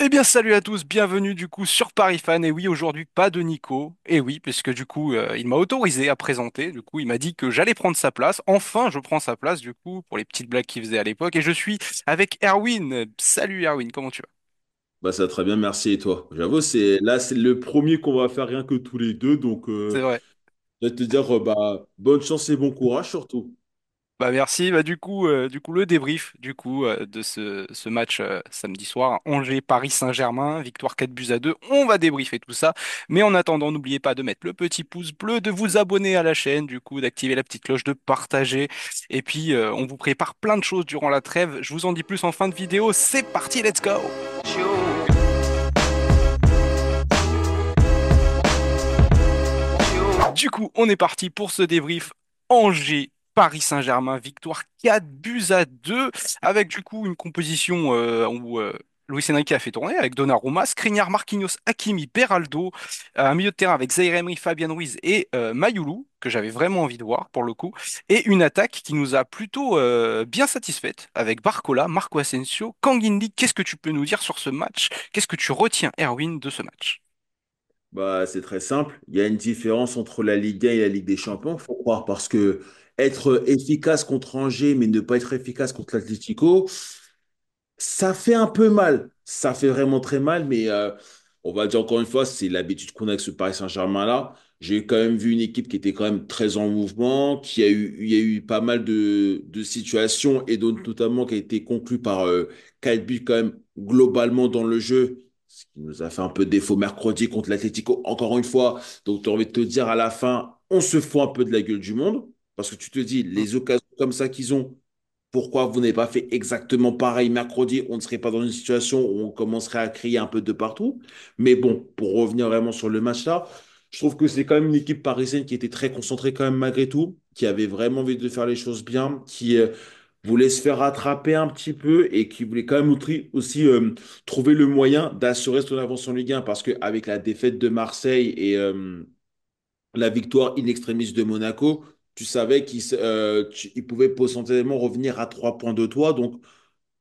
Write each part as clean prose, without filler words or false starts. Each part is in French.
Eh bien, salut à tous, bienvenue du coup sur Paris Fan. Et oui, aujourd'hui, pas de Nico. Et oui, puisque du coup, il m'a autorisé à présenter. Du coup, il m'a dit que j'allais prendre sa place. Enfin, je prends sa place, du coup, pour les petites blagues qu'il faisait à l'époque. Et je suis avec Erwin. Salut Erwin, comment tu vas? Bah ça va très bien, merci et toi. J'avoue, c'est le premier qu'on va faire rien que tous les deux, donc C'est vrai. je vais te dire bah bonne chance et bon courage surtout. Bah merci. Bah du coup le débrief de ce match samedi soir, Angers-Paris Saint-Germain, victoire 4 buts à 2. On va débriefer tout ça. Mais en attendant, n'oubliez pas de mettre le petit pouce bleu, de vous abonner à la chaîne, du coup d'activer la petite cloche, de partager. Et puis on vous prépare plein de choses durant la trêve. Je vous en dis plus en fin de vidéo. C'est parti, let's go! Du coup, on est parti pour ce débrief Angers. Paris Saint-Germain, victoire 4 buts à 2, avec du coup une composition où Luis Enrique a fait tourner avec Donnarumma, Skriniar, Marquinhos, Hakimi, Beraldo, un milieu de terrain avec Zaïre Emery, Fabien Ruiz et Mayoulou, que j'avais vraiment envie de voir pour le coup, et une attaque qui nous a plutôt bien satisfaite avec Barcola, Marco Asensio, Kanguindi. Qu'est-ce que tu peux nous dire sur ce match? Qu'est-ce que tu retiens, Erwin, de ce match? Bah c'est très simple, il y a une différence entre la Ligue 1 et la Ligue des Champions, faut croire, parce que être efficace contre Angers mais ne pas être efficace contre l'Atlético, ça fait un peu mal. Ça fait vraiment très mal, mais on va dire encore une fois, c'est l'habitude qu'on a avec ce Paris Saint-Germain-là. J'ai quand même vu une équipe qui était quand même très en mouvement, il y a eu pas mal de situations et donc notamment qui a été conclue par 4 buts quand même globalement dans le jeu, ce qui nous a fait un peu défaut mercredi contre l'Atlético. Encore une fois, donc tu as envie de te dire à la fin, on se fout un peu de la gueule du monde parce que tu te dis, les occasions comme ça qu'ils ont, pourquoi vous n'avez pas fait exactement pareil mercredi? On ne serait pas dans une situation où on commencerait à crier un peu de partout. Mais bon, pour revenir vraiment sur le match-là, je trouve que c'est quand même une équipe parisienne qui était très concentrée quand même malgré tout, qui avait vraiment envie de faire les choses bien, qui voulait se faire rattraper un petit peu et qui voulait quand même aussi trouver le moyen d'assurer son avance en Ligue 1 parce qu'avec la défaite de Marseille et la victoire in extremis de Monaco, tu savais qu'il pouvait potentiellement revenir à 3 points de toi. Donc,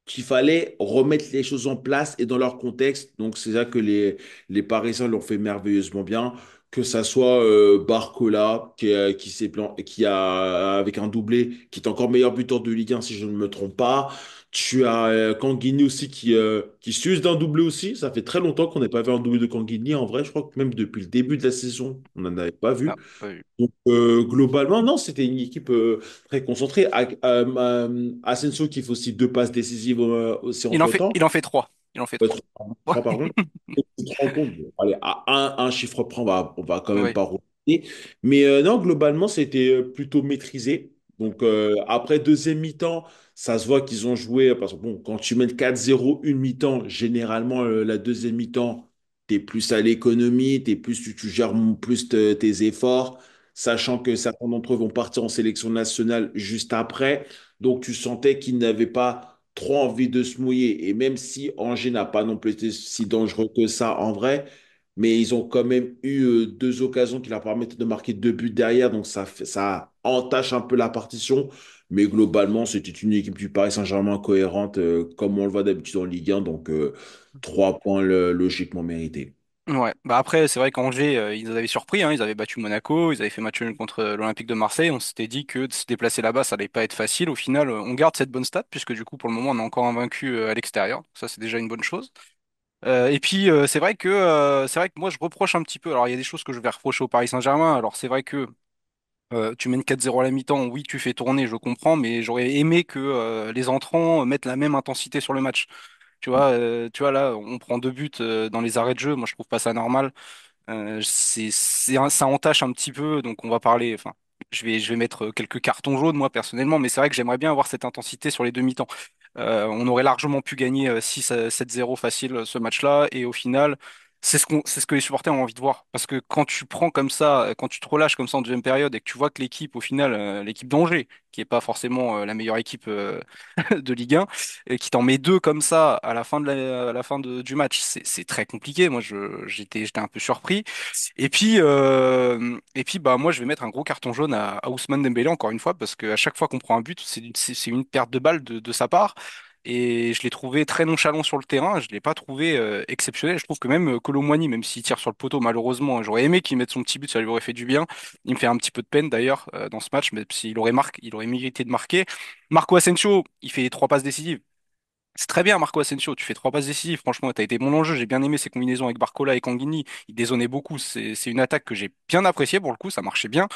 qu'il fallait remettre les choses en place et dans leur contexte. Donc, c'est ça que les Parisiens l'ont fait merveilleusement bien. Que ça soit Barcola, qui a, avec un doublé, qui est encore meilleur buteur de Ligue 1, si je ne me trompe pas. Tu as Kanguini aussi qui s'use d'un doublé aussi. Ça fait très longtemps qu'on n'a pas vu un doublé de Kanguini. En vrai, je crois que même depuis le début de la saison, on n'en avait pas Non, vu. pas vu. Donc, globalement, non, c'était une équipe très concentrée. Asensio qui fait aussi 2 passes décisives aussi Il entre-temps. en fait trois. Il en fait Ouais, trois. trois, pardon. Et tu te rends compte, bon, allez, à un chiffre près, on va quand même Oui. pas rouler. Mais non, globalement, c'était plutôt maîtrisé. Donc, après deuxième mi-temps, ça se voit qu'ils ont joué. Parce que bon, quand tu mènes 4-0 une mi-temps, généralement, la deuxième mi-temps, tu es plus à l'économie, tu gères plus tes efforts, sachant que certains d'entre eux vont partir en sélection nationale juste après. Donc, tu sentais qu'ils n'avaient pas trop envie de se mouiller. Et même si Angers n'a pas non plus été si dangereux que ça en vrai, mais ils ont quand même eu 2 occasions qui leur permettent de marquer 2 buts derrière. Donc ça entache un peu la partition. Mais globalement, c'était une équipe du Paris Saint-Germain cohérente, comme on le voit d'habitude en Ligue 1. Donc 3 points logiquement mérités. Ouais, bah après, c'est vrai qu'Angers, ils nous avaient surpris, hein. Ils avaient battu Monaco, ils avaient fait match nul contre l'Olympique de Marseille. On s'était dit que de se déplacer là-bas, ça allait pas être facile. Au final, on garde cette bonne stat, puisque du coup, pour le moment, on est encore invaincu à l'extérieur. Ça, c'est déjà une bonne chose. Et puis, c'est vrai que moi, je reproche un petit peu. Alors, il y a des choses que je vais reprocher au Paris Saint-Germain. Alors, c'est vrai que tu mènes 4-0 à la mi-temps, oui, tu fais tourner, je comprends, mais j'aurais aimé que les entrants mettent la même intensité sur le match. Tu vois là, on prend 2 buts dans les arrêts de jeu. Moi, je trouve pas ça normal. Ça entache un petit peu, donc on va parler. Enfin, je vais mettre quelques cartons jaunes moi personnellement, mais c'est vrai que j'aimerais bien avoir cette intensité sur les demi-temps. On aurait largement pu gagner 6 à 7-0 facile ce match-là, et au final, c'est ce que les supporters ont envie de voir. Parce que quand tu prends comme ça, quand tu te relâches comme ça en deuxième période et que tu vois que l'équipe, au final, l'équipe d'Angers, qui est pas forcément la meilleure équipe de Ligue 1, et qui t'en met deux comme ça à la fin à la fin du match, c'est très compliqué. Moi, j'étais un peu surpris. Et puis, bah, moi, je vais mettre un gros carton jaune à Ousmane Dembélé encore une fois, parce qu'à chaque fois qu'on prend un but, c'est une perte de balle de sa part. et je l'ai trouvé très nonchalant sur le terrain. Je l'ai pas trouvé exceptionnel. Je trouve que même Kolo Muani, même s'il tire sur le poteau, malheureusement, j'aurais aimé qu'il mette son petit but, ça lui aurait fait du bien. Il me fait un petit peu de peine d'ailleurs dans ce match, mais s'il aurait marqué, il aurait mérité de marquer. Marco Asensio, il fait trois passes décisives. C'est très bien, Marco Asensio. Tu fais trois passes décisives. Franchement, t'as été bon dans le jeu. J'ai bien aimé ses combinaisons avec Barcola et Canguini. Il dézonnait beaucoup. C'est une attaque que j'ai bien appréciée pour le coup. Ça marchait bien.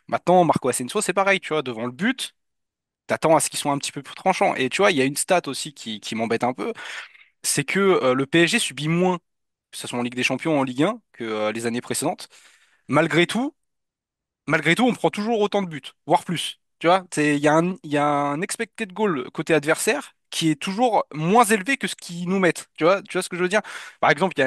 Maintenant, Marco Asensio, c'est pareil. Tu vois, devant le but, t'attends à ce qu'ils soient un petit peu plus tranchants. Et tu vois, il y a une stat aussi qui m'embête un peu. C'est que le PSG subit moins, que ce soit en Ligue des Champions ou en Ligue 1, que les années précédentes. Malgré tout, malgré tout, on prend toujours autant de buts, voire plus. Tu vois, il y a un expected goal côté adversaire qui est toujours moins élevé que ce qu'ils nous mettent. Tu vois ce que je veux dire? Par exemple,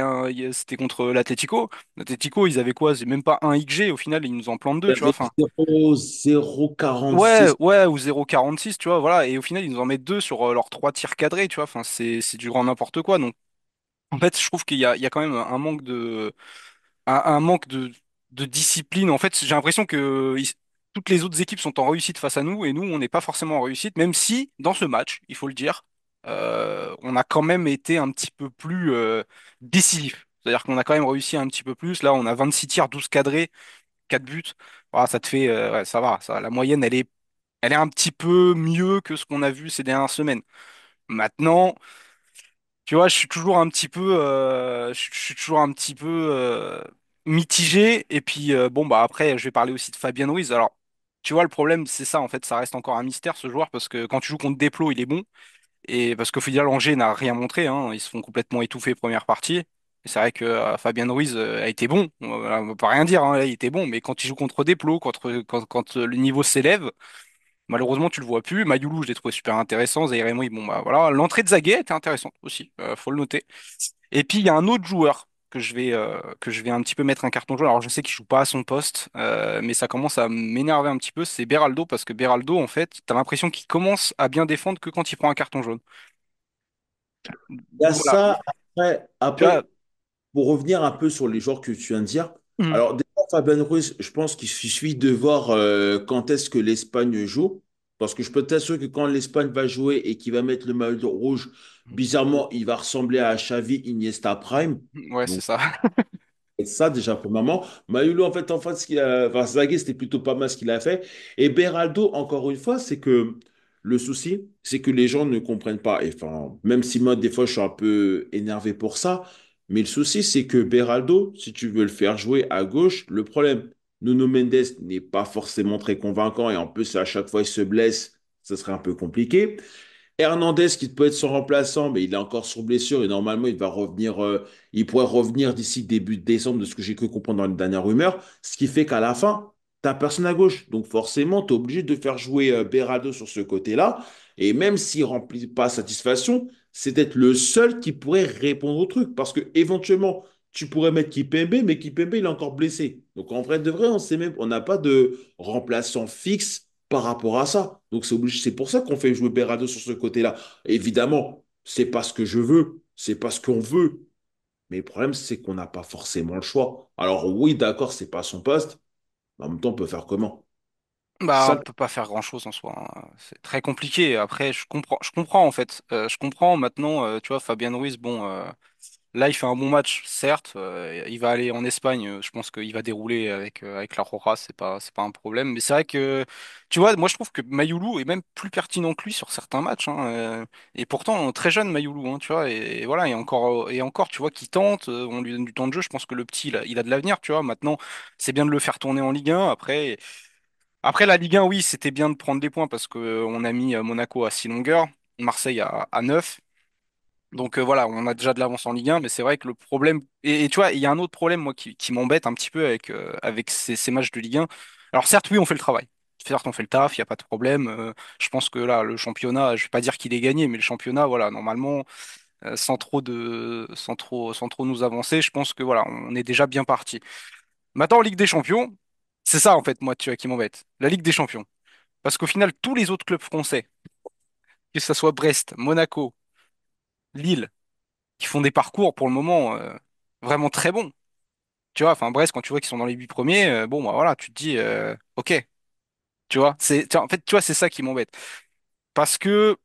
c'était contre l'Atlético. L'Atlético, ils avaient quoi? C'est même pas un XG. Au final, ils nous en plantent deux. Il y Tu vois, avait enfin, 0,046. ouais, ou 0,46. Tu vois, voilà. Et au final, ils nous en mettent deux sur leurs trois tirs cadrés. Tu vois, enfin, c'est du grand n'importe quoi. Donc, en fait, je trouve il y a quand même un manque de discipline. En fait, j'ai l'impression que toutes les autres équipes sont en réussite face à nous et nous, on n'est pas forcément en réussite, même si dans ce match, il faut le dire, on a quand même été un petit peu plus décisif. C'est-à-dire qu'on a quand même réussi un petit peu plus. Là, on a 26 tirs, 12 cadrés, 4 buts. Voilà, ça te fait, ouais, ça va. Ça, la moyenne, elle est un petit peu mieux que ce qu'on a vu ces dernières semaines. Maintenant, tu vois, je suis toujours un petit peu, je suis toujours un petit peu mitigé. Et puis bon bah après, je vais parler aussi de Fabien Ruiz. Alors, tu vois, le problème c'est ça en fait, ça reste encore un mystère ce joueur parce que quand tu joues contre Desplos, il est bon et parce qu'au final, Angers n'a rien montré. Hein, ils se font complètement étouffer première partie. Et c'est vrai que Fabien Ruiz a été bon. On va pas rien dire. Hein, il était bon, mais quand il joue contre Desplos, quand le niveau s'élève. Malheureusement, tu le vois plus. Mayoulou, je l'ai trouvé super intéressant. Zaïre Emery, bon bah voilà. L'entrée de Zaguet était intéressante aussi, faut le noter. Et puis il y a un autre joueur que je vais un petit peu mettre un carton jaune. Alors je sais qu'il joue pas à son poste, mais ça commence à m'énerver un petit peu. C'est Beraldo parce que Beraldo, en fait, t'as l'impression qu'il commence à bien défendre que quand il prend un carton jaune. Il y a Donc voilà. ça. Après, Tu vois, pour revenir un peu sur les joueurs que tu viens de dire, hum, alors déjà, Fabien Ruiz, je pense qu'il suffit de voir quand est-ce que l'Espagne joue. Parce que je peux t'assurer que quand l'Espagne va jouer et qu'il va mettre le maillot rouge, bizarrement, il va ressembler à Xavi Iniesta Prime. ouais, c'est ça. Et ça, déjà, premièrement. Mayulo, en fait, enfin, Zague, c'était plutôt pas mal ce qu'il a fait. Et Beraldo, encore une fois, c'est que le souci, c'est que les gens ne comprennent pas. Et enfin, même si moi, des fois, je suis un peu énervé pour ça, mais le souci, c'est que Beraldo, si tu veux le faire jouer à gauche, le problème, Nuno Mendes n'est pas forcément très convaincant. Et en plus, à chaque fois, il se blesse, ça serait un peu compliqué. Hernandez qui peut être son remplaçant, mais il est encore sur blessure et normalement il va revenir, il pourrait revenir d'ici début décembre de ce que j'ai cru comprendre dans les dernières rumeurs, ce qui fait qu'à la fin, t'as personne à gauche. Donc forcément, tu es obligé de faire jouer Beraldo sur ce côté-là. Et même s'il remplit pas satisfaction, c'est peut-être le seul qui pourrait répondre au truc. Parce que éventuellement, tu pourrais mettre Kipembe, mais Kipembe, il est encore blessé. Donc en vrai de vrai, on sait même, on n'a pas de remplaçant fixe par rapport à ça. Donc c'est obligé, c'est pour ça qu'on fait jouer Berardo sur ce côté-là. Évidemment, c'est pas ce que je veux, c'est pas ce qu'on veut. Mais le problème, c'est qu'on n'a pas forcément le choix. Alors oui, d'accord, c'est pas son poste, mais en même temps, on peut faire comment? Bah, on Ça, peut pas faire grand-chose en soi. Hein. C'est très compliqué. Après, je comprends en fait. Je comprends maintenant. Tu vois, Fabien Ruiz, bon. Là, il fait un bon match, certes. Il va aller en Espagne. Je pense qu'il va dérouler avec la Roja. C'est pas un problème. Mais c'est vrai que, tu vois, moi, je trouve que Mayoulou est même plus pertinent que lui sur certains matchs. Hein, et pourtant, très jeune Mayoulou. Hein, tu vois. Et voilà. Et encore, tu vois, qu'il tente. On lui donne du temps de jeu. Je pense que le petit, il a de l'avenir. Tu vois. Maintenant, c'est bien de le faire tourner en Ligue 1. Après la Ligue 1, oui, c'était bien de prendre des points parce que on a mis Monaco à 6 longueurs, Marseille à 9. Donc voilà, on a déjà de l'avance en Ligue 1, mais c'est vrai que le problème. Et tu vois, il y a un autre problème, moi, qui m'embête un petit peu avec ces matchs de Ligue 1. Alors certes, oui, on fait le travail. Certes, on fait le taf, il n'y a pas de problème. Je pense que là, le championnat, je vais pas dire qu'il est gagné, mais le championnat, voilà, normalement, sans trop nous avancer, je pense que voilà, on est déjà bien parti. Maintenant, en Ligue des Champions, c'est ça, en fait, moi, tu vois, qui m'embête. La Ligue des Champions. Parce qu'au final, tous les autres clubs français, que ce soit Brest, Monaco, Lille, qui font des parcours pour le moment vraiment très bons. Tu vois, enfin Brest, quand tu vois qu'ils sont dans les 8 premiers, bon bah voilà, tu te dis ok, tu vois, en fait tu vois c'est ça qui m'embête parce que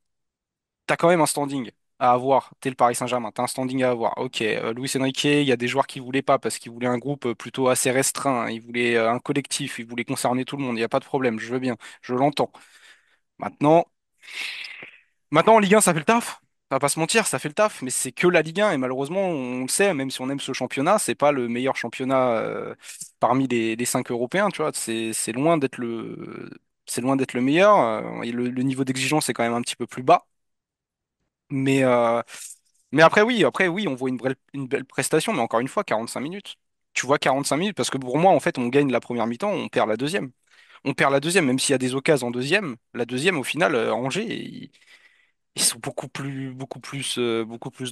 t'as quand même un standing à avoir. T'es le Paris Saint-Germain, t'as un standing à avoir. Ok, Luis Enrique, il y a des joueurs qui voulaient pas parce qu'ils voulaient un groupe plutôt assez restreint. Ils voulaient un collectif, ils voulaient concerner tout le monde. Il n'y a pas de problème, je veux bien, je l'entends. Maintenant, maintenant en Ligue 1, ça fait le taf. On va pas se mentir, ça fait le taf, mais c'est que la Ligue 1 et malheureusement, on le sait, même si on aime ce championnat, c'est pas le meilleur championnat parmi les 5 Européens, tu vois. C'est loin d'être c'est loin d'être le meilleur. Et le niveau d'exigence est quand même un petit peu plus bas. Mais, euh, mais après oui, on voit une belle prestation, mais encore une fois, 45 minutes. Tu vois 45 minutes, parce que pour moi, en fait, on gagne la première mi-temps, on perd la deuxième. On perd la deuxième, même s'il y a des occasions en deuxième. La deuxième, au final, Angers, ils sont beaucoup plus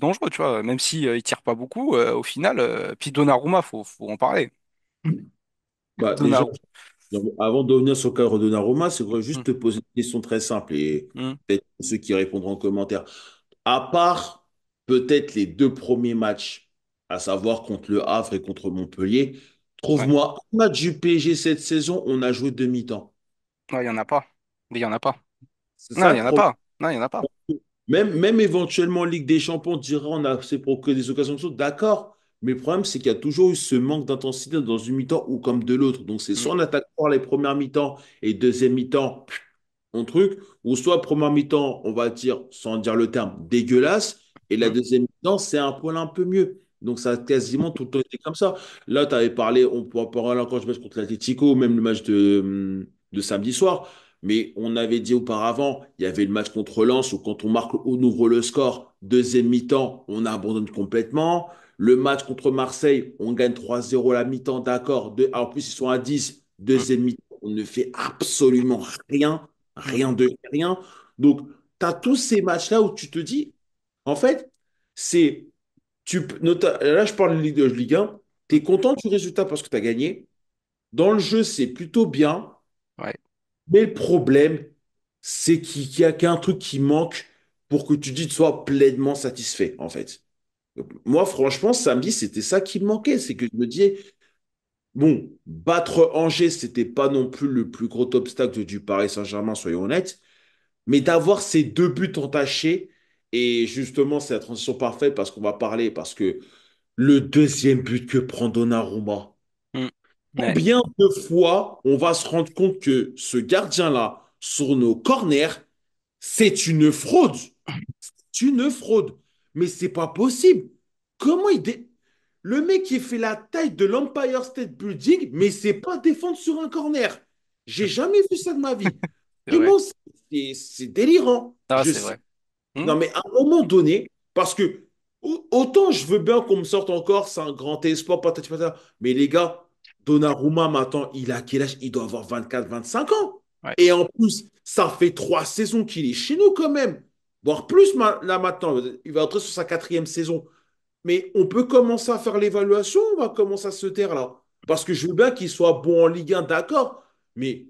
dangereux, tu vois. Même si ils tirent pas beaucoup, au final. Puis Donnarumma, faut en parler. Bah, déjà, Donnarumma. avant de revenir sur le cadre de Donnarumma, c'est vrai juste Hum, te poser une question très simple et hum, peut-être ceux qui répondront en commentaire. À part peut-être les deux premiers matchs, à savoir contre le Havre et contre Montpellier, ouais. trouve-moi un match du PSG cette saison, on a joué demi-temps. Ouais, il y en a pas. Mais il y en a pas. C'est Non, ça il le y en a problème. pas. Non, il y en a pas. Même éventuellement en Ligue des Champions, on dira on a c'est pour que des occasions de saut, d'accord. Mais le problème, c'est qu'il y a toujours eu ce manque d'intensité dans une mi-temps ou comme de l'autre. Donc, c'est Hum, soit on attaque fort les premières mi-temps et deuxième mi-temps, on truc, ou soit première mi-temps, on va dire, sans dire le terme, dégueulasse, et la hum, deuxième mi-temps, c'est un poil un peu mieux. Donc ça a quasiment tout le temps été comme ça. Là, tu avais parlé, on pourra parler encore du match contre l'Atlético, même le match de samedi soir, mais on avait dit auparavant, il y avait le match contre Lens où quand on marque, on ouvre le score, deuxième mi-temps, on abandonne complètement. Le match contre Marseille, on gagne 3-0 à la mi-temps, d'accord. En plus, ils sont à 10, hum, deuxième mi-temps, on ne fait absolument rien. hum, Rien de rien. Donc, tu as tous ces matchs-là où tu te dis, en fait, c'est. Là, je parle de Ligue 1. Tu hum. es content du résultat parce que tu as gagné. Dans le jeu, c'est plutôt bien. Ouais. Mais le problème, c'est qu'il y a un truc qui manque pour que tu sois pleinement satisfait, en fait. Donc, moi, franchement, samedi, c'était ça qui me manquait. C'est que je me disais, bon, battre Angers, c'était pas non plus le plus gros obstacle du Paris Saint-Germain, soyons honnêtes. Mais d'avoir ces deux buts entachés, et justement, c'est la transition parfaite parce qu'on va parler, parce que le deuxième but que prend Donnarumma, Hum. Ouais. combien de fois on va se rendre compte que ce gardien-là, sur nos corners, c'est une fraude. C'est une fraude. Mais c'est pas possible. Comment il... Le mec qui fait la taille de l'Empire State Building, mais c'est pas défendre sur un corner. J'ai jamais vu ça de ma vie. C'est vrai. Vraiment, c'est délirant. Ah, Je c'est sais. vrai. Hum, Non, mais à un moment donné, parce que autant je veux bien qu'on me sorte encore, c'est un grand espoir, patati patata. Mais les gars, Donnarumma, maintenant, il a quel âge? Il doit avoir 24, 25 ans. ouais. Et en plus, ça fait 3 saisons qu'il est chez nous quand même. Voire plus là maintenant. Il va entrer sur sa quatrième saison. Mais on peut commencer à faire l'évaluation, on va commencer à se taire là. Parce que je veux bien qu'il soit bon en Ligue 1, d'accord. Mais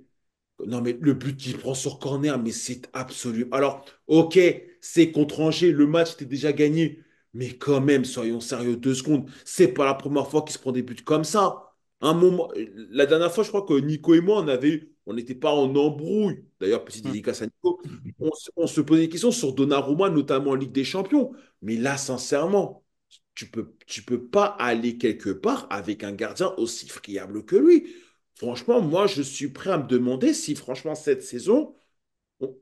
non, mais le but qu'il prend sur corner, mais c'est absolu. Alors, ok, c'est contre Angers, le match était déjà gagné. Mais quand même, soyons sérieux 2 secondes. C'est pas la première fois qu'il se prend des buts comme ça. Un moment, la dernière fois, je crois que Nico et moi, on n'était pas en embrouille. D'ailleurs, petite Hum, dédicace à Nico. On se posait des questions sur Donnarumma, notamment en Ligue des Champions. Mais là, sincèrement, tu peux pas aller quelque part avec un gardien aussi friable que lui. Franchement, moi, je suis prêt à me demander si, franchement, cette saison,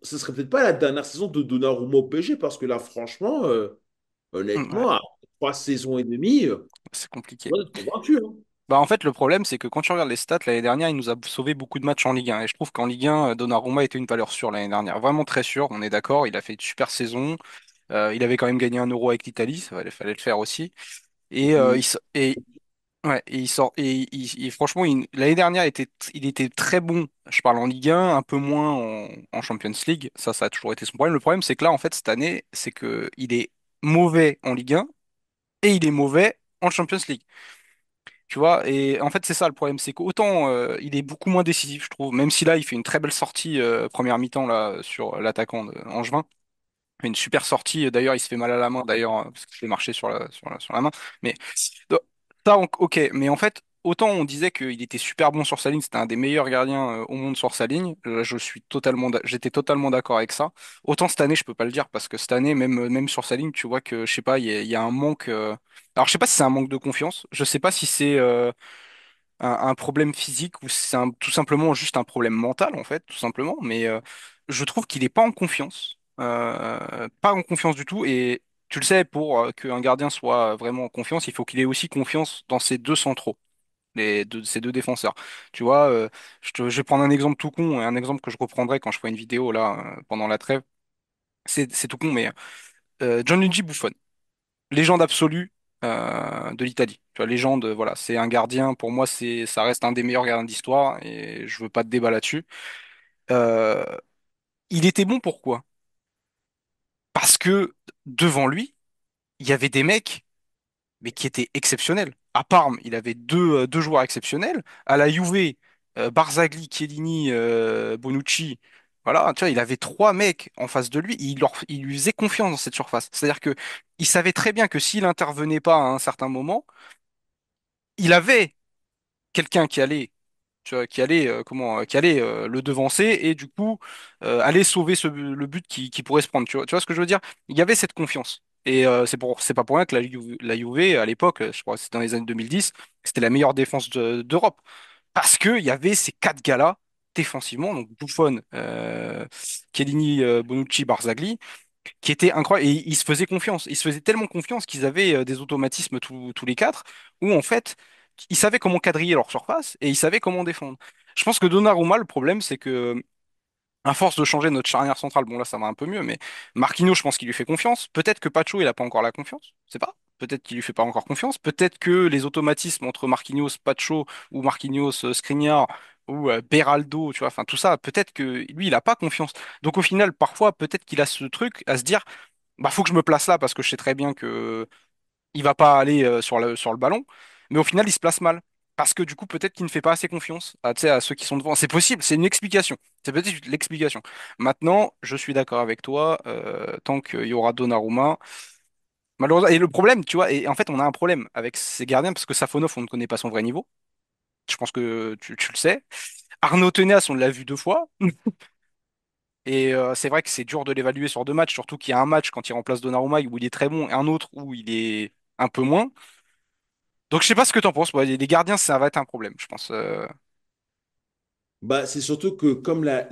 ce serait peut-être pas la dernière saison de Donnarumma au PSG, parce que là, franchement, ouais. honnêtement, à 3 saisons et demie, C'est compliqué. on est convaincu. Hein. Bah en fait, le problème, c'est que quand tu regardes les stats, l'année dernière, il nous a sauvé beaucoup de matchs en Ligue 1. Et je trouve qu'en Ligue 1, Donnarumma était une valeur sûre l'année dernière. Vraiment très sûre, on est d'accord. Il a fait une super saison. Il avait quand même gagné un Euro avec l'Italie, fallait le faire aussi. Et, Mm. ouais, et il sort. Et franchement, l'année dernière, il était très bon. Je parle en Ligue 1, un peu moins en Champions League. Ça a toujours été son problème. Le problème, c'est que là, en fait, cette année, c'est que il est mauvais en Ligue 1 et il est mauvais en Champions League. Tu vois, et en fait, c'est ça le problème, c'est qu'autant il est beaucoup moins décisif, je trouve, même si là, il fait une très belle sortie première mi-temps là sur l'attaquant de Angevin. Il fait une super sortie, d'ailleurs, il se fait mal à la main, d'ailleurs, parce qu'il fait marcher sur la main. Mais donc, ça, ok, mais en fait. autant on disait qu'il était super bon sur sa ligne, c'était un des meilleurs gardiens au monde sur sa ligne. J'étais totalement d'accord avec ça. Autant cette année, je peux pas le dire parce que cette année, même sur sa ligne, tu vois que je sais pas, il y a un manque. Alors je sais pas si c'est un manque de confiance. Je sais pas si c'est un problème physique ou si c'est tout simplement juste un problème mental en fait, tout simplement. Mais je trouve qu'il est pas en confiance, pas en confiance du tout. Et tu le sais, pour qu'un gardien soit vraiment en confiance, il faut qu'il ait aussi confiance dans ses deux centraux ces deux défenseurs. Tu vois, je vais prendre un exemple tout con, et un exemple que je reprendrai quand je ferai une vidéo là pendant la trêve. C'est tout con, mais Gianluigi Buffon, légende absolue de l'Italie. Tu vois, légende, voilà, c'est un gardien. Pour moi, ça reste un des meilleurs gardiens d'histoire, et je veux pas de débat là-dessus. Euh, il était bon pourquoi? Parce que devant lui, il y avait des mecs mais qui était exceptionnel. À Parme, il avait deux joueurs exceptionnels. À la Juve, Barzagli, Chiellini, Bonucci. Voilà, tu vois, il avait trois mecs en face de lui. Il lui faisait confiance dans cette surface. C'est-à-dire que il savait très bien que s'il intervenait pas à un certain moment, il avait quelqu'un qui allait, tu vois, qui allait le devancer et du coup aller sauver le but qui pourrait se prendre. Tu vois ce que je veux dire? Il y avait cette confiance. Et c'est pas pour rien que la Juve, à l'époque, je crois que c'était dans les années 2010, c'était la meilleure défense d'Europe. Parce qu'il y avait ces quatre gars-là défensivement, donc Buffon, Chiellini, Bonucci, Barzagli, qui étaient incroyables. Et ils se faisaient confiance. Ils se faisaient tellement confiance qu'ils avaient des automatismes tous les quatre, où en fait, ils savaient comment quadriller leur surface et ils savaient comment défendre. Je pense que Donnarumma, le problème, c'est que à force de changer notre charnière centrale, bon là ça va un peu mieux, mais Marquinhos, je pense qu'il lui fait confiance. Peut-être que Pacho, il a pas encore la confiance, je sais pas. Peut-être qu'il lui fait pas encore confiance. Peut-être que les automatismes entre Marquinhos, Pacho ou Marquinhos, Skriniar ou Beraldo, tu vois, enfin tout ça, peut-être que lui, il a pas confiance. Donc au final, parfois, peut-être qu'il a ce truc à se dire, bah faut que je me place là parce que je sais très bien que il va pas aller sur le ballon, mais au final, il se place mal. Parce que du coup, peut-être qu'il ne fait pas assez confiance tu sais, à ceux qui sont devant. C'est possible, c'est une explication. C'est peut-être l'explication. Maintenant, je suis d'accord avec toi, tant qu'il y aura Donnarumma. Malheureusement, et le problème, tu vois, et en fait, on a un problème avec ces gardiens parce que Safonov, on ne connaît pas son vrai niveau. Je pense que tu le sais. Arnaud Tenas, on l'a vu deux fois. Et c'est vrai que c'est dur de l'évaluer sur deux matchs, surtout qu'il y a un match quand il remplace Donnarumma où il est très bon et un autre où il est un peu moins. Donc je sais pas ce que t'en penses. Ouais, les gardiens, ça va être un problème, je pense. Bah, c'est surtout que comme la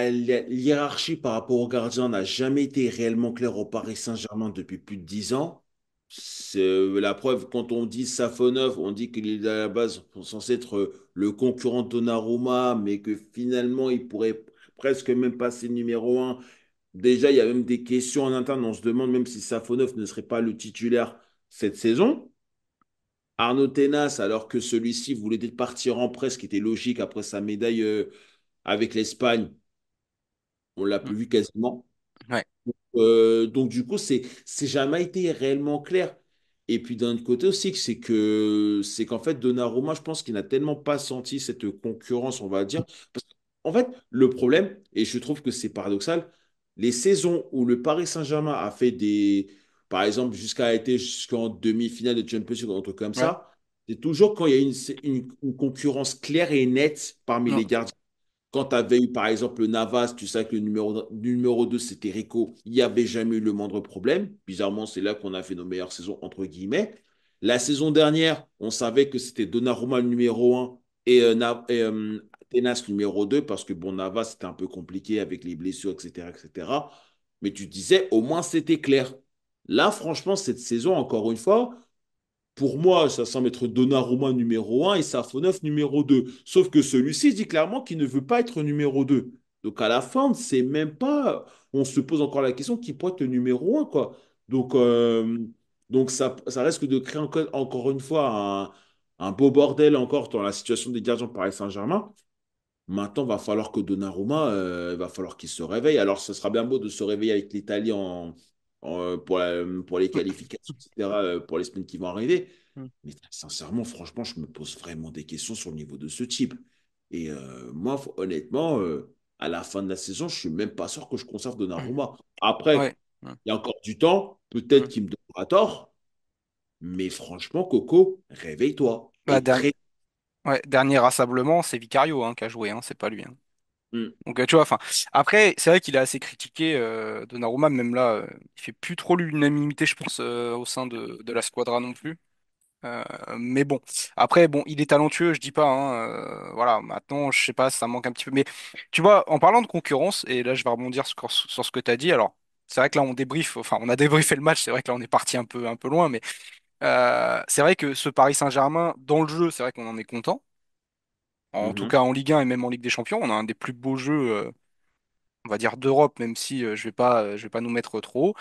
hiérarchie par rapport au gardien n'a jamais été réellement claire au Paris Saint-Germain depuis plus de 10 ans, c'est la preuve, quand on dit Safonov, on dit qu'il est à la base censé être le concurrent de Donnarumma, mais que finalement il pourrait presque même passer numéro un. Déjà, il y a même des questions en interne, on se demande même si Safonov ne serait pas le titulaire cette saison. Arnaud Tenas, alors que celui-ci voulait partir en presse, ce qui était logique après sa médaille avec l'Espagne, on l'a Mm. plus vu quasiment. Ouais. Donc du coup, c'est jamais été réellement clair. Et puis d'un autre côté aussi, c'est qu'en fait, Donnarumma, je pense qu'il n'a tellement pas senti cette concurrence, on va dire. Parce qu'en fait, le problème, et je trouve que c'est paradoxal, les saisons où le Paris Saint-Germain a fait par exemple, jusqu'en demi-finale de Champions League, un truc comme Ouais. ça, c'est toujours quand il y a une concurrence claire et nette parmi Non. les gardiens. Quand tu avais eu, par exemple, le Navas, tu sais que le numéro 2 c'était Rico. Il n'y avait jamais eu le moindre problème. Bizarrement, c'est là qu'on a fait nos meilleures saisons, entre guillemets. La saison dernière, on savait que c'était Donnarumma le numéro un et Tenas numéro 2 parce que, bon, Navas, c'était un peu compliqué avec les blessures, etc., etc. Mais tu disais, au moins, c'était clair. Là, franchement, cette saison, encore une fois, pour moi, ça semble être Donnarumma numéro un et Safonov numéro 2. Sauf que celui-ci dit clairement qu'il ne veut pas être numéro 2. Donc à la fin, c'est même pas. On se pose encore la question qui pourrait être le numéro un, quoi. Donc, ça risque de créer encore une fois un beau bordel encore dans la situation des gardiens de Paris Saint-Germain. Maintenant, va falloir que Donnarumma, va falloir qu'il se réveille. Alors, ce sera bien beau de se réveiller avec l'Italie pour les qualifications, etc., pour les semaines qui vont arriver. Mm. Mais sincèrement, franchement, je me pose vraiment des questions sur le niveau de ce type. Et moi, honnêtement, à la fin de la saison, je suis même pas sûr que je conserve Donnarumma. Ouais. Après, Mm. il y a encore du temps. Peut-être Mm. qu'il me donnera tort. Mais franchement, Coco, réveille-toi. Bah, Et très. Ouais, dernier rassemblement, c'est Vicario hein, qui a joué, hein, c'est pas lui. Hein. Hmm. Donc tu vois, enfin, après, c'est vrai qu'il est assez critiqué, Donnarumma, même là, il fait plus trop l'unanimité, je pense, au sein de la squadra non plus. Euh, mais bon, après, bon, il est talentueux, je dis pas, hein, voilà, maintenant, je sais pas, ça manque un petit peu. Mais tu vois, en parlant de concurrence, et là, je vais rebondir sur ce que tu as dit, alors, c'est vrai que là, on débrief, enfin, on a débriefé le match, c'est vrai que là, on est parti un peu loin, mais c'est vrai que ce Paris Saint-Germain, dans le jeu, c'est vrai qu'on en est content. En tout Mhm. cas, en Ligue 1 et même en Ligue des Champions, on a un des plus beaux jeux, on va dire, d'Europe, même si je vais pas nous mettre trop haut.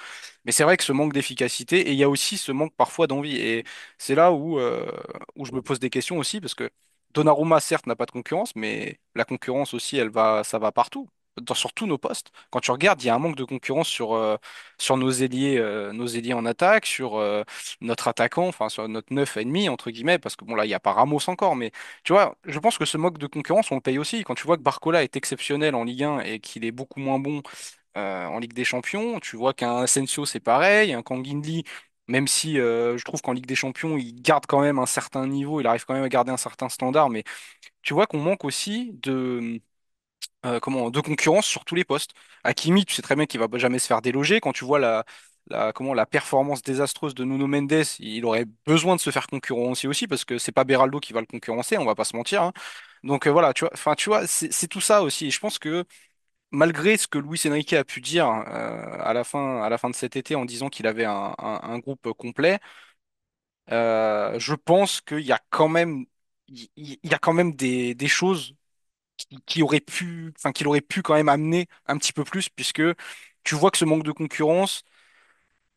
Mais c'est vrai que ce manque d'efficacité, et il y a aussi ce manque parfois d'envie. Et c'est là où je me pose des questions aussi, parce que Donnarumma, certes, n'a pas de concurrence, mais la concurrence aussi, ça va partout. Sur tous nos postes. Quand tu regardes, il y a un manque de concurrence sur nos ailiers en attaque, sur notre attaquant, enfin sur notre neuf ennemi, entre guillemets, parce que bon là, il n'y a pas Ramos encore, mais tu vois, je pense que ce manque de concurrence, on le paye aussi. Quand tu vois que Barcola est exceptionnel en Ligue 1 et qu'il est beaucoup moins bon en Ligue des Champions. Tu vois qu'un Asensio, c'est pareil, un Kang-in Lee, même si je trouve qu'en Ligue des Champions, il garde quand même un certain niveau, il arrive quand même à garder un certain standard, mais tu vois qu'on manque aussi de concurrence sur tous les postes. Hakimi, tu sais très bien qu'il va jamais se faire déloger. Quand tu vois la performance désastreuse de Nuno Mendes, il aurait besoin de se faire concurrencer aussi, parce que c'est pas Beraldo qui va le concurrencer, on va pas se mentir. Hein. Donc voilà, tu vois, enfin tu vois, c'est tout ça aussi. Et je pense que malgré ce que Luis Enrique a pu dire à la fin de cet été en disant qu'il avait un groupe complet, je pense qu'il y a quand même, il y a quand même des choses qui auraient pu, enfin, qu'il aurait pu quand même amener un petit peu plus, puisque tu vois que ce manque de concurrence,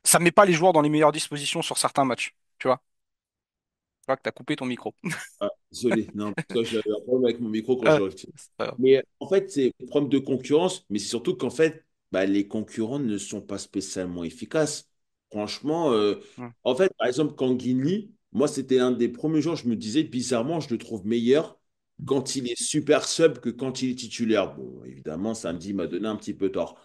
ça met pas les joueurs dans les meilleures dispositions sur certains matchs. Tu vois? Je vois que t'as coupé ton micro. Ah, désolé, non, parce que j'avais un problème avec mon micro quand je Ah, rectifie. c'est pas grave. Mais en fait, c'est un problème de concurrence, mais c'est surtout qu'en fait, bah, les concurrents ne sont pas spécialement efficaces. Franchement, Hmm. en fait, par exemple, Kanguinli, moi, c'était un des premiers jours, je me disais, bizarrement, je le trouve meilleur quand il est super sub que quand il est titulaire. Bon, évidemment, samedi m'a donné un petit peu tort.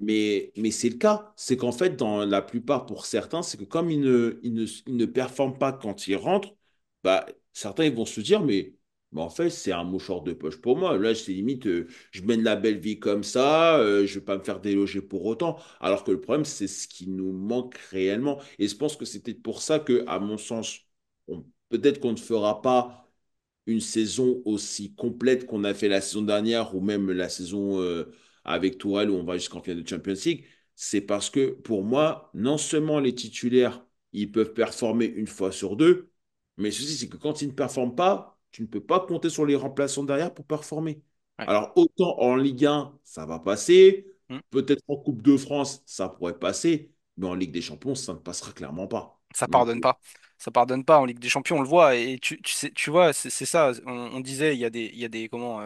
Mais c'est le cas. C'est qu'en fait, dans la plupart, pour certains, c'est que comme ils ne performent pas quand ils rentrent, bah, certains ils vont se dire, mais en fait, c'est un mouchoir de poche pour moi. Là, c'est limite, je mène la belle vie comme ça, je ne vais pas me faire déloger pour autant. Alors que le problème, c'est ce qui nous manque réellement. Et je pense que c'est peut-être pour ça que, à mon sens, peut-être qu'on ne fera pas une saison aussi complète qu'on a fait la saison dernière ou même la saison avec Tourelle où on va jusqu'en finale de Champions League, c'est parce que pour moi, non seulement les titulaires, ils peuvent performer une fois sur deux, mais ceci, c'est que quand ils ne performent pas, tu ne peux pas compter sur les remplaçants derrière pour performer. Ouais. Alors, autant en Ligue 1, ça va passer, Hmm. peut-être en Coupe de France, ça pourrait passer, mais en Ligue des Champions, ça ne passera clairement pas. Ça Donc, pardonne pas. Ça pardonne pas en Ligue des Champions, on le voit. Et tu sais, tu vois, c'est ça. On disait, il y a des, comment,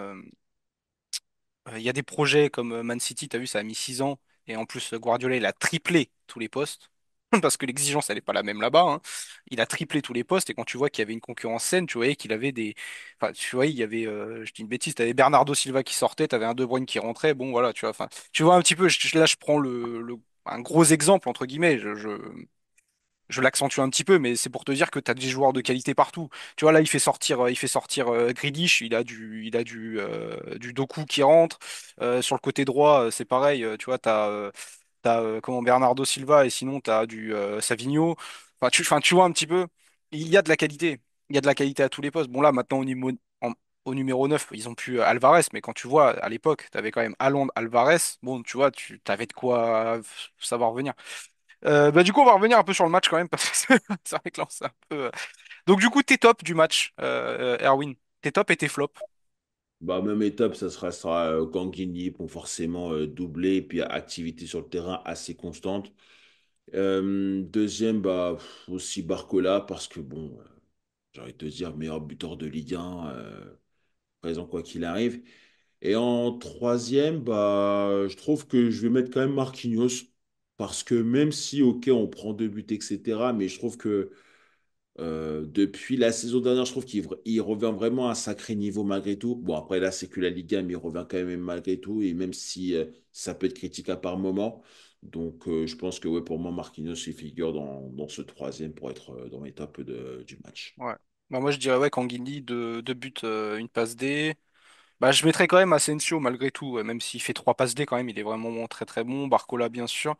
il y a des projets comme Man City, tu as vu, ça a mis 6 ans. Et en plus, Guardiola, il a triplé tous les postes. Parce que l'exigence, elle n'est pas la même là-bas. Hein. Il a triplé tous les postes. Et quand tu vois qu'il y avait une concurrence saine, tu voyais qu'il avait des. Enfin, tu voyais, il y avait. Je dis une bêtise, tu avais Bernardo Silva qui sortait, tu avais un De Bruyne qui rentrait. Bon, voilà, tu vois. Enfin, tu vois un petit peu. Là, je prends un gros exemple, entre guillemets. Je l'accentue un petit peu, mais c'est pour te dire que tu as des joueurs de qualité partout. Tu vois, là, il fait sortir Grealish, du Doku qui rentre. Sur le côté droit, c'est pareil. Tu vois, comment Bernardo Silva et sinon, tu as du Savigno. Enfin, tu vois un petit peu, il y a de la qualité. Il y a de la qualité à tous les postes. Bon, là, maintenant, au numéro 9 ils ont pu Alvarez, mais quand tu vois, à l'époque, tu avais quand même Haaland, Alvarez. Bon, tu vois, tu avais de quoi savoir venir. Du coup, on va revenir un peu sur le match quand même, parce que c'est vrai que là, c'est un peu. Donc, du coup, tes tops du match, Erwin. Tes tops et tes flops. bah, même étape, ça sera Ganguigny pour forcément doubler, et puis activité sur le terrain assez constante. Deuxième, bah, aussi Barcola, parce que bon, j'ai envie de te dire, meilleur buteur de Ligue 1, présent quoi qu'il arrive. Et en troisième, bah, je trouve que je vais mettre quand même Marquinhos, parce que même si, ok, on prend deux buts, etc., mais je trouve que depuis la saison dernière, je trouve qu'il revient vraiment à un sacré niveau malgré tout. Bon, après, là, c'est que la Ligue 1, mais il revient quand même malgré tout. Et même si ça peut être critique à par moment. Donc, je pense que ouais, pour moi, Marquinhos, il figure dans ce troisième pour être dans les tops du match. Ouais. Bah, moi, je dirais ouais, Kanguinli, deux buts, une passe D. Bah, je mettrais quand même Asensio malgré tout, ouais, même s'il fait trois passes D quand même, il est vraiment très très bon. Barcola, bien sûr.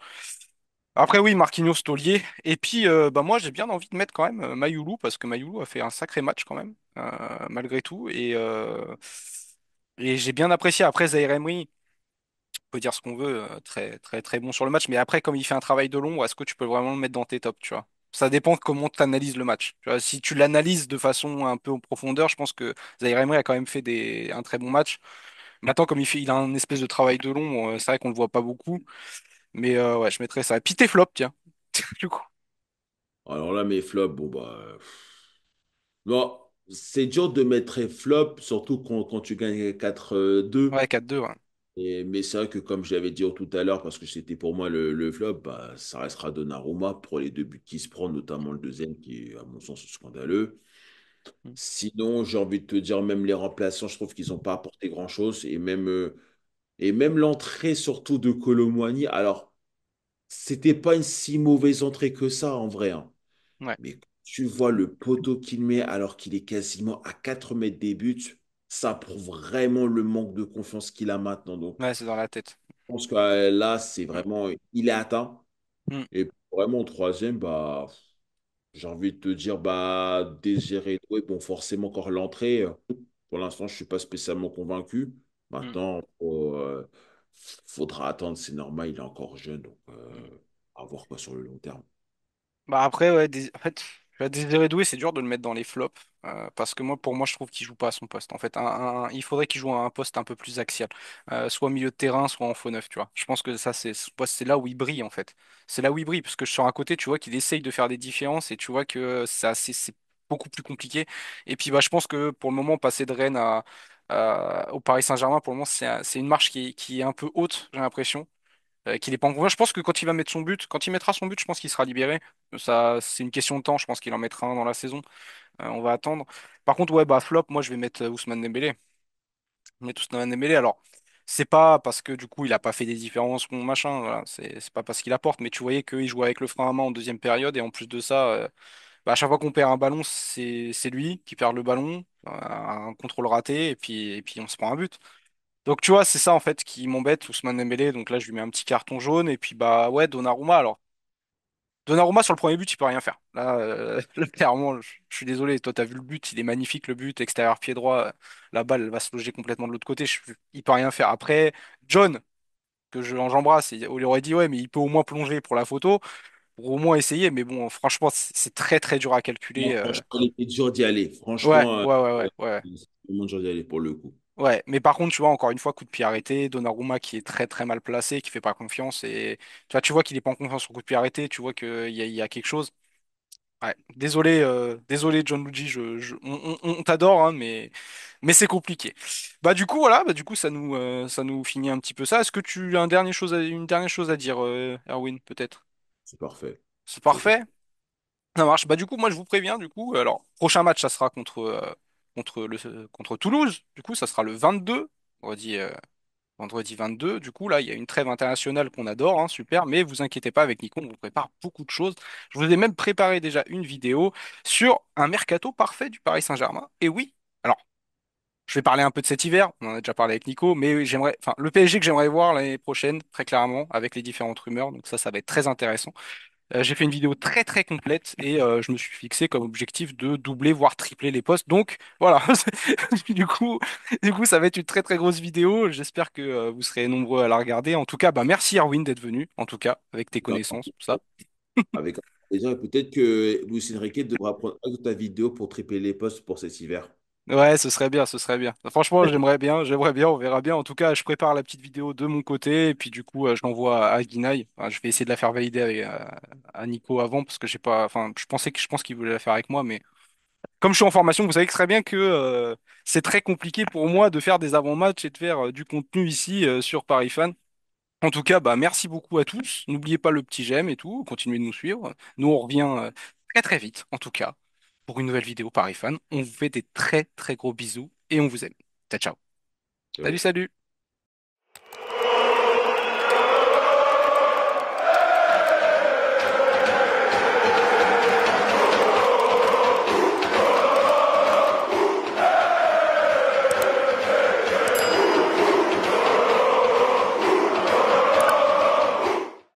Après, oui, Marquinhos, taulier. Et puis, bah, moi, j'ai bien envie de mettre quand même Mayoulou, parce que Mayoulou a fait un sacré match quand même, malgré tout. Et j'ai bien apprécié. Après, Zaïre Emery, on peut dire ce qu'on veut, très très très bon sur le match. Mais après, comme il fait un travail de long, est-ce que tu peux vraiment le mettre dans tes tops, tu vois? Ça dépend de comment tu analyses le match. Tu vois, si tu l'analyses de façon un peu en profondeur, je pense que Zaïre Emery a quand même fait un très bon match. Maintenant, comme il a un espèce de travail de long, c'est vrai qu'on le voit pas beaucoup. Mais ouais, je mettrais ça. Puis tes flops, tiens. Du coup. Alors là, mes flops, bon, bah. Bon, c'est dur de mettre flop, surtout quand tu gagnes 4-2. Ouais, 4-2, ouais. Mais c'est vrai que, comme je l'avais dit tout à l'heure, parce que c'était pour moi le flop, bah, ça restera Donnarumma pour les deux buts qu'il se prend, notamment le deuxième qui est, à mon sens, scandaleux. Mm. Sinon, j'ai envie de te dire, même les remplaçants, je trouve qu'ils n'ont pas apporté grand-chose. Et même l'entrée, surtout de Kolo Muani. Alors, c'était pas une si mauvaise entrée que ça, en vrai, hein. Ouais, Mais quand tu vois le poteau qu'il met alors qu'il est quasiment à 4 mètres des buts, ça prouve vraiment le manque de confiance qu'il a maintenant. Donc, ouais, c'est dans la tête. je pense que là, c'est Mm. vraiment, il est atteint. Mm. Et vraiment, au troisième, bah, j'ai envie de te dire, bah, Désiré Doué, bon, forcément, encore l'entrée. Pour l'instant, je ne suis pas spécialement convaincu. Mm. Maintenant, faudra attendre, c'est normal, il est encore jeune. Donc, Mm. à voir quoi sur le long terme. Bah après, ouais, en fait, Désiré Doué, c'est dur de le mettre dans les flops. Parce que moi, pour moi, je trouve qu'il joue pas à son poste. En fait, il faudrait qu'il joue à un poste un peu plus axial. Soit au milieu de terrain, soit en faux neuf, tu vois. Je pense que ça, c'est là où il brille, en fait. C'est là où il brille. Parce que sur un côté, tu vois qu'il essaye de faire des différences et tu vois que c'est beaucoup plus compliqué. Et puis, bah, je pense que pour le moment, passer de Rennes au Paris Saint-Germain, pour le moment, c'est une marche qui est un peu haute, j'ai l'impression, qu'il est pas en confiance. Je pense que quand il va mettre son but, quand il mettra son but, je pense qu'il sera libéré. Ça, c'est une question de temps. Je pense qu'il en mettra un dans la saison. On va attendre. Par contre, ouais, bah flop, moi je vais mettre Ousmane Dembélé. Je vais mettre Ousmane Dembélé. Alors, c'est pas parce que du coup il a pas fait des différences, bon, machin. Voilà. C'est pas parce qu'il apporte, mais tu voyais qu'il jouait avec le frein à main en deuxième période et en plus de ça, bah, à chaque fois qu'on perd un ballon, c'est lui qui perd le ballon, un contrôle raté et puis on se prend un but. Donc tu vois, c'est ça en fait qui m'embête, Ousmane Dembélé. Donc là, je lui mets un petit carton jaune. Et puis bah ouais, Donnarumma. Alors, Donnarumma sur le premier but, il peut rien faire. Là, là, clairement, je suis désolé. Toi, t'as vu le but, il est magnifique le but, extérieur pied droit. La balle, elle va se loger complètement de l'autre côté. Il peut rien faire. Après, John, j'embrasse, on lui aurait dit ouais, mais il peut au moins plonger pour la photo, pour au moins essayer. Mais bon, franchement, c'est très très dur à calculer. Non, franchement, il était dur d'y aller. Ouais, Franchement, ouais, ouais, ouais, ouais. c'est vraiment dur d'y aller pour le coup. Ouais, mais par contre, tu vois, encore une fois, coup de pied arrêté, Donnarumma qui est très très mal placé, qui fait pas confiance, et tu vois qu'il est pas en confiance sur coup de pied arrêté, tu vois qu'il y a quelque chose. Ouais, désolé, désolé Gianluigi, on t'adore, hein, mais c'est compliqué. Bah du coup, voilà, bah du coup, ça nous finit un petit peu ça. Est-ce que tu as une dernière chose à dire, Erwin, peut-être? C'est parfait. C'est C'est parfait? Ça marche. Bah du coup, moi je vous préviens, du coup, alors, prochain match, ça sera contre Toulouse. Du coup, ça sera le 22. Vendredi, vendredi 22. Du coup, là, il y a une trêve internationale qu'on adore, hein, super. Mais vous inquiétez pas, avec Nico, on vous prépare beaucoup de choses. Je vous ai même préparé déjà une vidéo sur un mercato parfait du Paris Saint-Germain. Et oui, alors, je vais parler un peu de cet hiver. On en a déjà parlé avec Nico, mais enfin, le PSG que j'aimerais voir l'année prochaine, très clairement, avec les différentes rumeurs. Donc ça va être très intéressant. J'ai fait une vidéo très très complète et je me suis fixé comme objectif de doubler voire tripler les postes. Donc voilà, du coup ça va être une très très grosse vidéo. J'espère que vous serez nombreux à la regarder. En tout cas, bah merci Erwin d'être venu. En tout cas, avec tes connaissances, tout ça. avec plaisir. Et peut-être que Luis Enrique devra prendre un de ta vidéo pour tripler les postes pour cet hiver. Ouais, ce serait bien, ce serait bien. Franchement, j'aimerais bien, on verra bien. En tout cas, je prépare la petite vidéo de mon côté et puis du coup, je l'envoie à Guinaï. Enfin, je vais essayer de la faire valider à Nico avant parce que j'ai pas, enfin, je pense qu'il voulait la faire avec moi, mais comme je suis en formation, vous savez très bien que c'est très compliqué pour moi de faire des avant-matchs et de faire du contenu ici sur Paris Fan. En tout cas, bah, merci beaucoup à tous. N'oubliez pas le petit j'aime et tout. Continuez de nous suivre. Nous, on revient très très vite, en tout cas, pour une nouvelle vidéo Paris Fan. On vous fait des très très gros bisous et on vous aime. Ciao, ciao. Salut, Ciao. salut.